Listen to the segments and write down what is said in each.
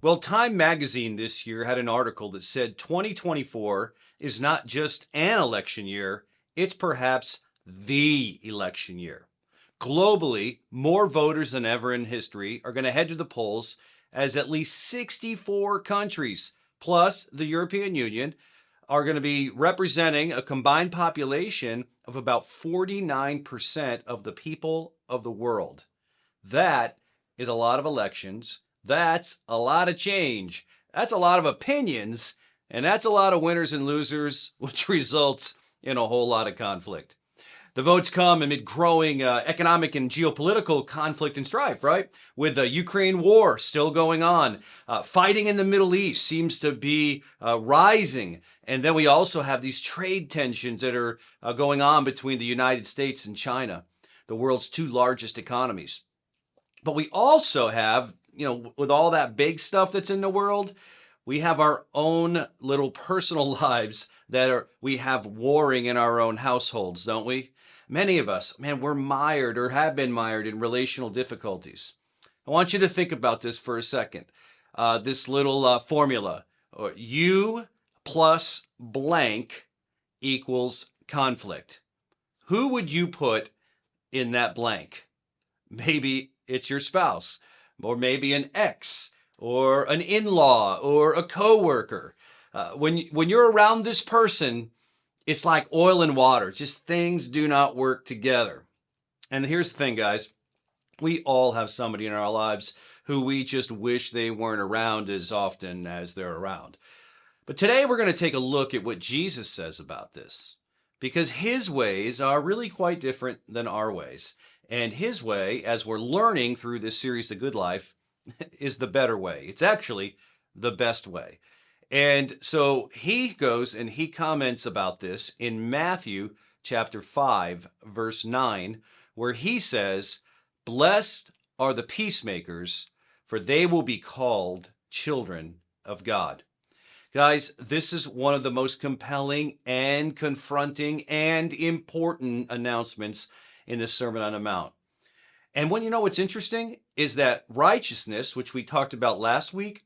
Well, Time magazine this year had an article that said 2024 is not just an election year, it's perhaps the election year. Globally, more voters than ever in history are going to head to the polls as at least 64 countries, plus the European Union, are going to be representing a combined population of about 49% of the people of the world. That is a lot of elections. That's a lot of change. That's a lot of opinions. And that's a lot of winners and losers, which results in a whole lot of conflict. The votes come amid growing economic and geopolitical conflict and strife, right? With the Ukraine war still going on. Fighting in the Middle East seems to be rising. And then we also have these trade tensions that are going on between the United States and China, the world's two largest economies. But we also have, with all that big stuff that's in the world, we have our own little personal lives that we have warring in our own households, don't we? Many of us, man, we're mired or have been mired in relational difficulties. I want you to think about this for a second. This little formula, U plus blank equals conflict. Who would you put in that blank? Maybe it's your spouse, or maybe an ex, or an in-law, or a coworker. When you're around this person, it's like oil and water. Just things do not work together. And here's the thing, guys. We all have somebody in our lives who we just wish they weren't around as often as they're around. But today we're going to take a look at what Jesus says about this, because his ways are really quite different than our ways. And his way, as we're learning through this series, The Good Life, is the better way. It's actually the best way. And so he goes and he comments about this in Matthew chapter 5, verse 9, where he says, "Blessed are the peacemakers, for they will be called children of God." Guys, this is one of the most compelling and confronting and important announcements in the Sermon on the Mount. And what's interesting is that righteousness, which we talked about last week,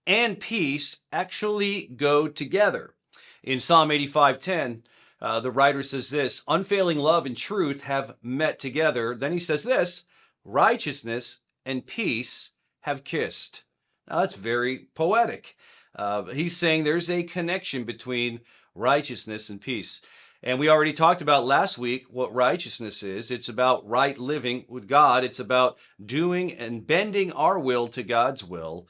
and peace actually go together. In Psalm 85:10, the writer says this, "Unfailing love and truth have met together." Then he says this, "Righteousness and peace have kissed." Now that's very poetic. He's saying there's a connection between righteousness and peace. And we already talked about last week what righteousness is. It's about right living with God. It's about doing and bending our will to God's will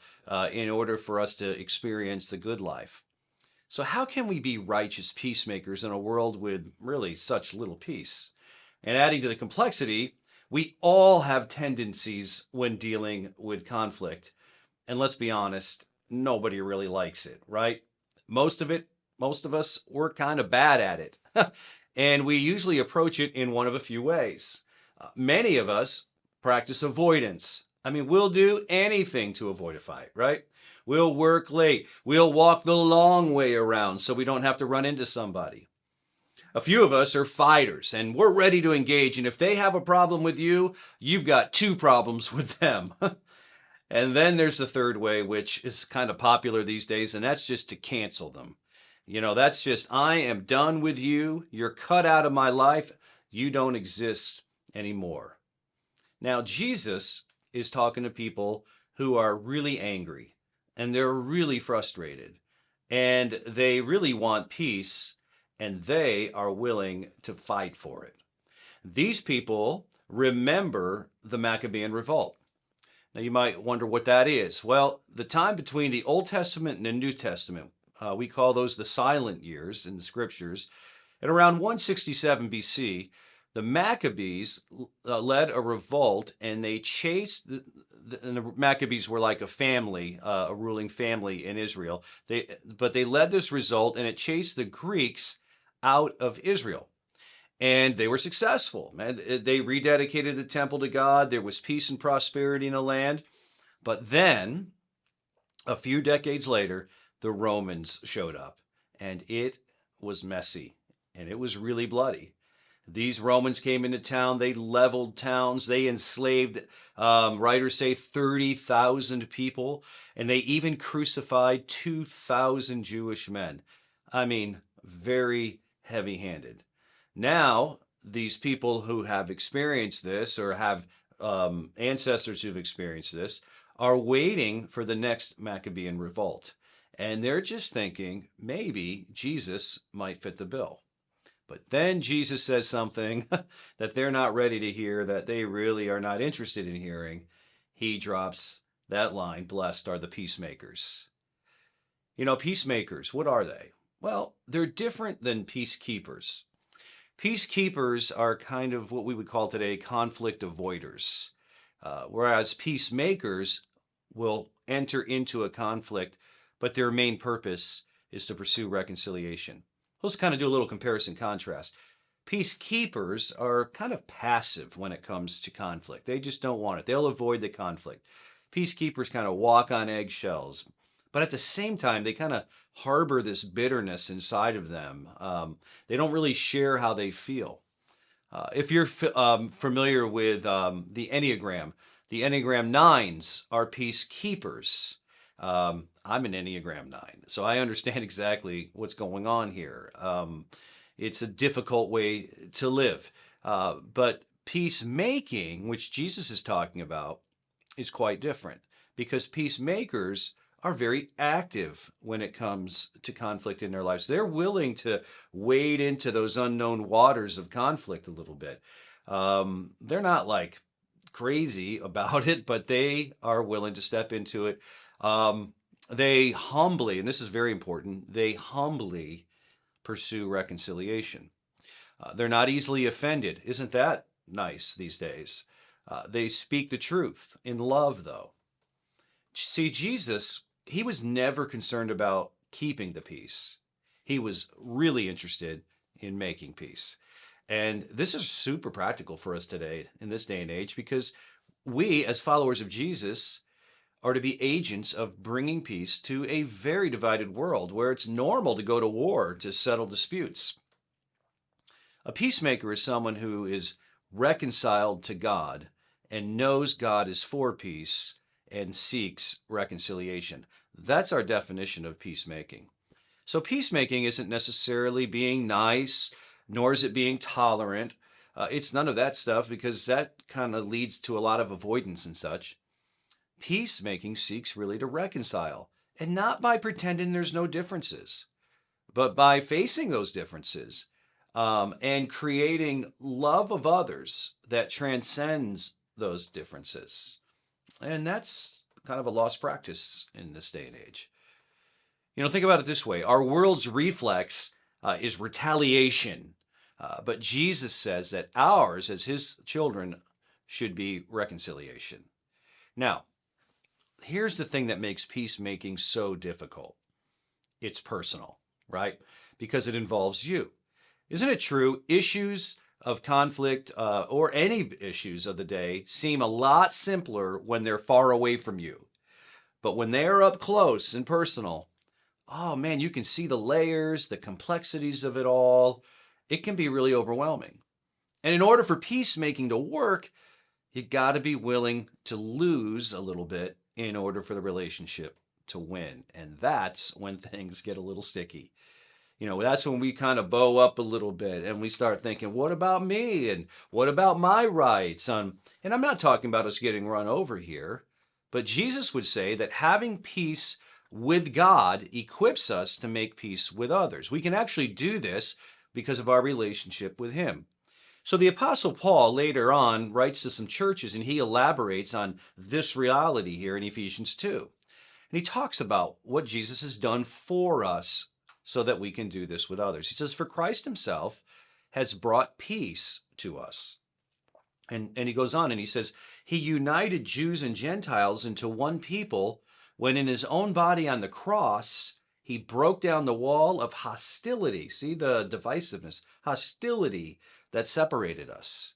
in order for us to experience the good life. So how can we be righteous peacemakers in a world with really such little peace? And adding to the complexity, we all have tendencies when dealing with conflict. And let's be honest, nobody really likes it, right? Most of us, we're kind of bad at it. And we usually approach it in one of a few ways. Many of us practice avoidance. I mean, we'll do anything to avoid a fight, right? We'll work late. We'll walk the long way around so we don't have to run into somebody. A few of us are fighters, and we're ready to engage. And if they have a problem with you, you've got two problems with them. And then there's the third way, which is kind of popular these days, and that's just to cancel them. That's just, I am done with you. You're cut out of my life. You don't exist anymore. Now, Jesus is talking to people who are really angry and they're really frustrated and they really want peace and they are willing to fight for it. These people remember the Maccabean revolt. Now, you might wonder what that is. Well, the time between the Old Testament and the New Testament, we call those the silent years in the scriptures. At around 167 BC, the Maccabees led a revolt and they chased, and the Maccabees were like a family, a ruling family in Israel. But they led this revolt and it chased the Greeks out of Israel. And they were successful. Man, they rededicated the temple to God. There was peace and prosperity in the land. But then, a few decades later, the Romans showed up. And it was messy. And it was really bloody. These Romans came into town, they leveled towns, they enslaved, writers say, 30,000 people, and they even crucified 2,000 Jewish men. I mean, very heavy handed. Now, these people who have experienced this or have ancestors who've experienced this are waiting for the next Maccabean revolt. And they're just thinking maybe Jesus might fit the bill. But then Jesus says something that they're not ready to hear, that they really are not interested in hearing. He drops that line, blessed are the peacemakers. You know, peacemakers, what are they? Well, they're different than peacekeepers. Peacekeepers are kind of what we would call today conflict avoiders, whereas peacemakers will enter into a conflict, but their main purpose is to pursue reconciliation. Let's kind of do a little comparison contrast. Peacekeepers are kind of passive when it comes to conflict. They just don't want it. They'll avoid the conflict. Peacekeepers kind of walk on eggshells, but at the same time, they kind of harbor this bitterness inside of them. They don't really share how they feel. If you're familiar with the Enneagram 9s are peacekeepers. I'm an Enneagram 9, so I understand exactly what's going on here. It's a difficult way to live. But peacemaking, which Jesus is talking about, is quite different because peacemakers are very active when it comes to conflict in their lives. They're willing to wade into those unknown waters of conflict a little bit. They're not like crazy about it, but they are willing to step into it. They humbly, and this is very important, they humbly pursue reconciliation. They're not easily offended. Isn't that nice these days? They speak the truth in love, though. See, Jesus, he was never concerned about keeping the peace. He was really interested in making peace. And this is super practical for us today in this day and age because we, as followers of Jesus, are to be agents of bringing peace to a very divided world where it's normal to go to war to settle disputes. A peacemaker is someone who is reconciled to God and knows God is for peace and seeks reconciliation. That's our definition of peacemaking. So peacemaking isn't necessarily being nice, nor is it being tolerant. It's none of that stuff because that kind of leads to a lot of avoidance and such. Peacemaking seeks really to reconcile, and not by pretending there's no differences, but by facing those differences and creating love of others that transcends those differences. And that's kind of a lost practice in this day and age. You know, think about it this way. Our world's reflex is retaliation, but Jesus says that ours, as his children, should be reconciliation. Now, here's the thing that makes peacemaking so difficult. It's personal, right? Because it involves you. Isn't it true? Issues of conflict or any issues of the day seem a lot simpler when they're far away from you. But when they're up close and personal, oh man, you can see the layers, the complexities of it all. It can be really overwhelming. And in order for peacemaking to work, you got to be willing to lose a little bit in order for the relationship to win. And that's when things get a little sticky. You know, that's when we kind of bow up a little bit and we start thinking, what about me? And what about my rights? And I'm not talking about us getting run over here, but Jesus would say that having peace with God equips us to make peace with others. We can actually do this because of our relationship with him. So the Apostle Paul later on writes to some churches and he elaborates on this reality here in Ephesians 2. And he talks about what Jesus has done for us so that we can do this with others. He says, for Christ himself has brought peace to us. And he goes on and he says, he united Jews and Gentiles into one people when in his own body on the cross, he broke down the wall of hostility. See the divisiveness, hostility that separated us.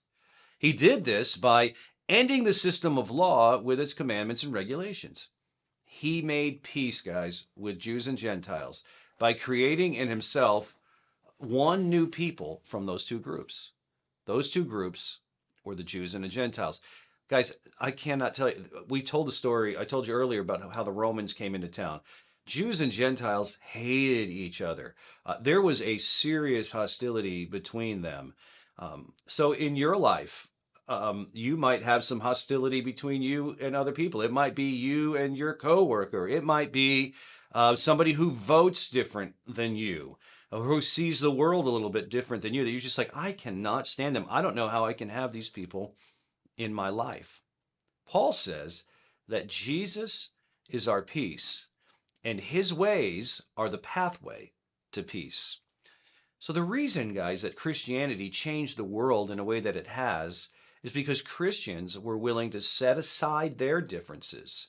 He did this by ending the system of law with its commandments and regulations. He made peace, guys, with Jews and Gentiles by creating in himself one new people from those two groups. Those two groups were the Jews and the Gentiles. Guys, I cannot tell you. We told the story, I told you earlier about how the Romans came into town. Jews and Gentiles hated each other. There was a serious hostility between them. So in your life, you might have some hostility between you and other people. It might be you and your coworker. It might be somebody who votes different than you, or who sees the world a little bit different than you. That you're just like, I cannot stand them. I don't know how I can have these people in my life. Paul says that Jesus is our peace, and his ways are the pathway to peace. So the reason, guys, that Christianity changed the world in a way that it has is because Christians were willing to set aside their differences.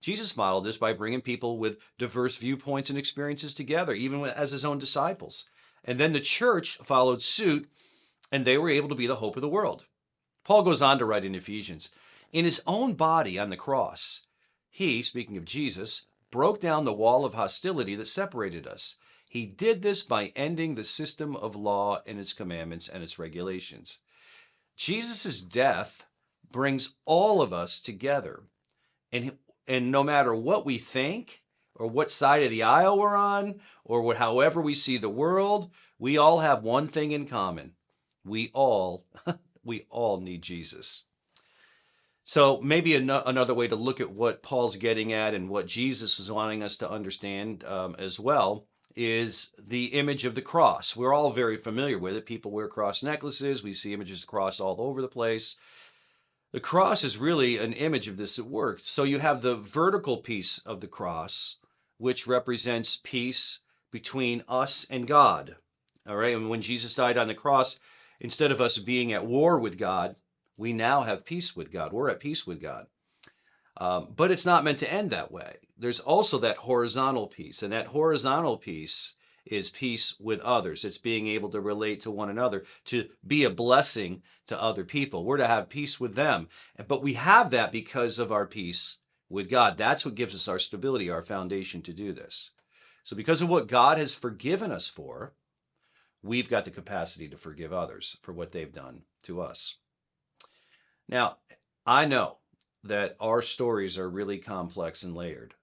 Jesus modeled this by bringing people with diverse viewpoints and experiences together, even as his own disciples. And then the church followed suit, and they were able to be the hope of the world. Paul goes on to write in Ephesians, in his own body on the cross, he, speaking of Jesus, broke down the wall of hostility that separated us. He did this by ending the system of law and its commandments and its regulations. Jesus' death brings all of us together. And no matter what we think, or what side of the aisle we're on, or however we see the world, we all have one thing in common. We all need Jesus. So maybe another way to look at what Paul's getting at and what Jesus was wanting us to understand as well is the image of the cross. We're all very familiar with it. People wear cross necklaces. We see images of the cross all over the place. The cross is really an image of this at work. So you have the vertical piece of the cross, which represents peace between us and God. All right. And when Jesus died on the cross, instead of us being at war with God, we now have peace with God. We're at peace with God. But it's not meant to end that way. There's also that horizontal piece, and that horizontal piece is peace with others. It's being able to relate to one another, to be a blessing to other people. We're to have peace with them. But we have that because of our peace with God. That's what gives us our stability, our foundation to do this. So because of what God has forgiven us for, we've got the capacity to forgive others for what they've done to us. Now, I know that our stories are really complex and layered.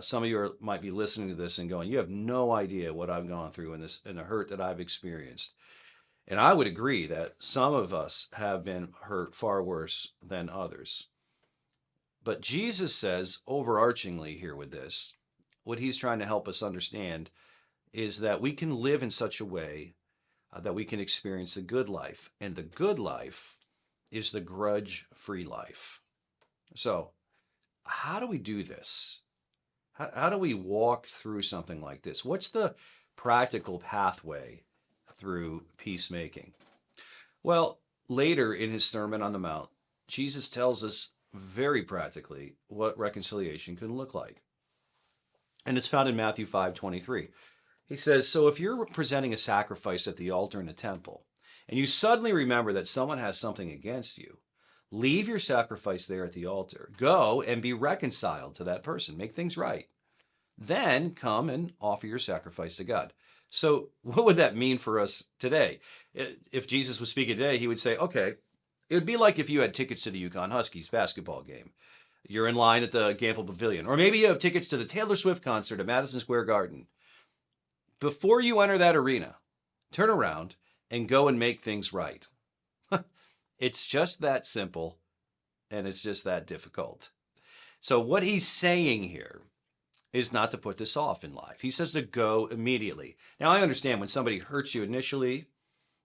Some of you might be listening to this and going, you have no idea what I've gone through in this, and the hurt that I've experienced. And I would agree that some of us have been hurt far worse than others. But Jesus says overarchingly here with this, what he's trying to help us understand is that we can live in such a way that we can experience the good life. And the good life is the grudge-free life. So how do we do this? How do we walk through something like this? What's the practical pathway through peacemaking? Well, later in his Sermon on the Mount, Jesus tells us very practically what reconciliation can look like. And it's found in Matthew 5:23. He says, so if you're presenting a sacrifice at the altar in the temple, and you suddenly remember that someone has something against you, leave your sacrifice there at the altar. Go and be reconciled to that person. Make things right. Then come and offer your sacrifice to God. So what would that mean for us today? If Jesus was speaking today, he would say, okay, it would be like if you had tickets to the Yukon Huskies basketball game. You're in line at the Gamble Pavilion. Or maybe you have tickets to the Taylor Swift concert at Madison Square Garden. Before you enter that arena, turn around and go and make things right. It's just that simple, and it's just that difficult. So what he's saying here is not to put this off in life. He says to go immediately. Now, I understand when somebody hurts you initially,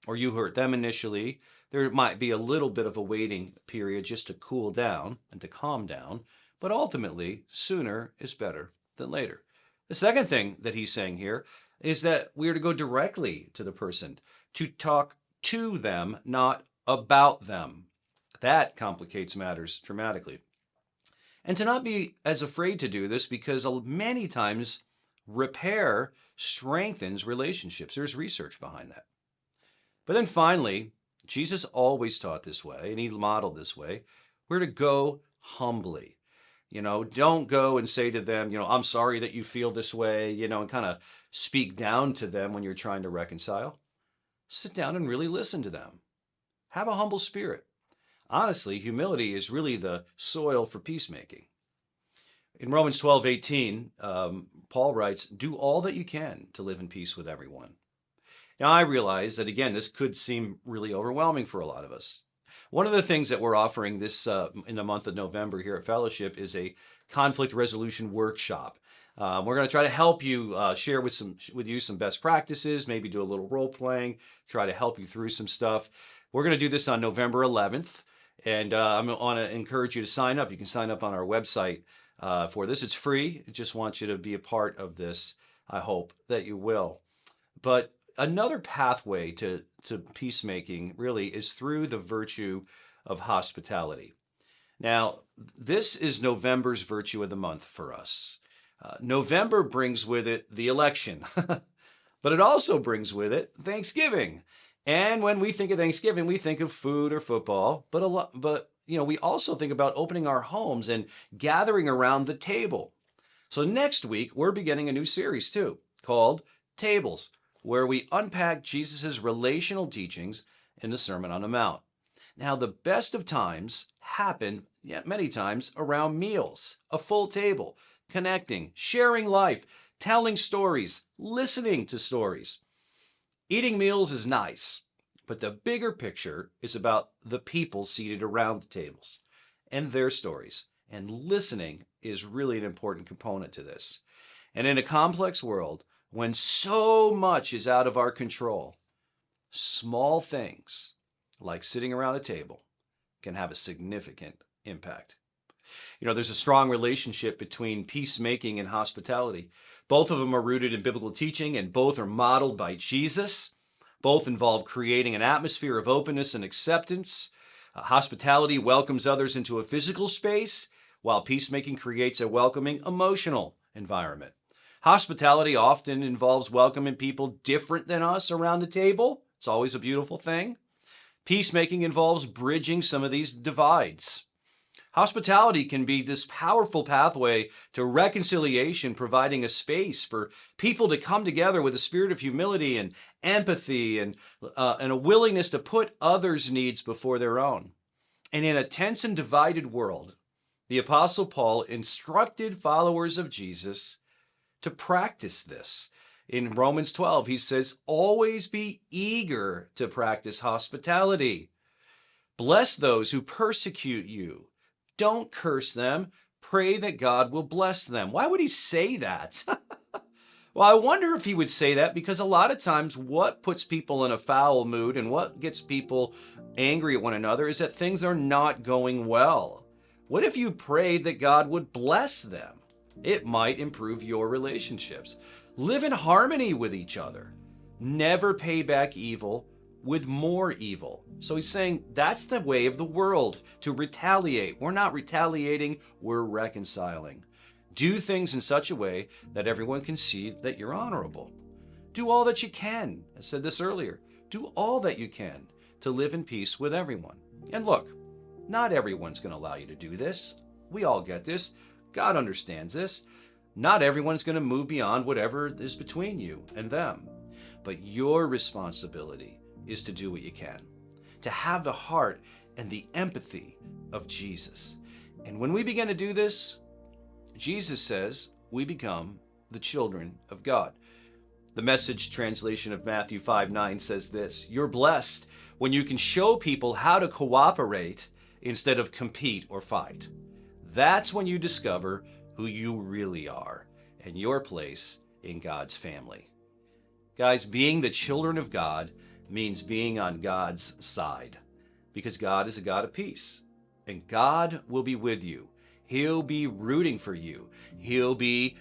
or you hurt them initially, there might be a little bit of a waiting period just to cool down and to calm down, but ultimately, sooner is better than later. The second thing that he's saying here is that we are to go directly to the person, to talk to them, not about them. That complicates matters dramatically. And to not be as afraid to do this, because many times repair strengthens relationships. There's research behind that. But then finally, Jesus always taught this way, and he modeled this way. We're to go humbly. Don't go and say to them, I'm sorry that you feel this way, and kind of speak down to them when you're trying to reconcile. Sit down and really listen to them. Have a humble spirit. Honestly, humility is really the soil for peacemaking. In Romans 12:18, Paul writes, "Do all that you can to live in peace with everyone." Now, I realize that, again, this could seem really overwhelming for a lot of us. One of the things that we're offering this in the month of November here at Fellowship is a conflict resolution workshop. We're going to try to help you share with you some best practices, maybe do a little role playing, try to help you through some stuff. We're going to do this on November 11th, and I want to encourage you to sign up. You can sign up on our website for this. It's free. I just want you to be a part of this. I hope that you will. But another pathway to peacemaking really is through the virtue of hospitality. Now, this is November's virtue of the month for us. November brings with it the election, but it also brings with it Thanksgiving. And when we think of Thanksgiving, we think of food or football, but we also think about opening our homes and gathering around the table. So next week, we're beginning a new series too, called Tables, where we unpack Jesus' relational teachings in the Sermon on the Mount. Now, the best of times happen, many times, around meals, a full table, connecting, sharing life, telling stories, listening to stories. Eating meals is nice, but the bigger picture is about the people seated around the tables and their stories. And listening is really an important component to this. And in a complex world, when so much is out of our control, small things like sitting around a table can have a significant impact. There's a strong relationship between peacemaking and hospitality. Both of them are rooted in biblical teaching, and both are modeled by Jesus. Both involve creating an atmosphere of openness and acceptance. Hospitality welcomes others into a physical space, while peacemaking creates a welcoming emotional environment. Hospitality often involves welcoming people different than us around the table. It's always a beautiful thing. Peacemaking involves bridging some of these divides. Hospitality can be this powerful pathway to reconciliation, providing a space for people to come together with a spirit of humility and empathy and a willingness to put others' needs before their own. And in a tense and divided world, the Apostle Paul instructed followers of Jesus to practice this. In Romans 12, he says, "Always be eager to practice hospitality. Bless those who persecute you. Don't curse them. Pray that God will bless them." Why would he say that? Well, I wonder if he would say that because a lot of times what puts people in a foul mood and what gets people angry at one another is that things are not going well. What if you prayed that God would bless them? It might improve your relationships. Live in harmony with each other. Never pay back evil with more evil. So he's saying that's the way of the world, to retaliate. We're not retaliating, we're reconciling. Do things in such a way that everyone can see that you're honorable. Do all that you can. I said this earlier. Do all that you can to live in peace with everyone. And look, not everyone's going to allow you to do this. We all get this. God understands this. Not everyone's going to move beyond whatever is between you and them. But your responsibility is to do what you can, to have the heart and the empathy of Jesus. And when we begin to do this, Jesus says we become the children of God. The Message translation of Matthew 5:9 says this: "You're blessed when you can show people how to cooperate instead of compete or fight. That's when you discover who you really are and your place in God's family." Guys, being the children of God means being on God's side, because God is a God of peace, and God will be with you. He'll be rooting for you. He'll be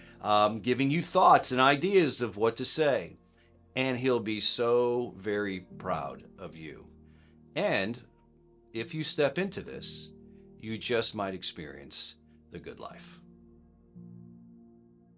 giving you thoughts and ideas of what to say, and he'll be so very proud of you. And if you step into this, you just might experience the good life.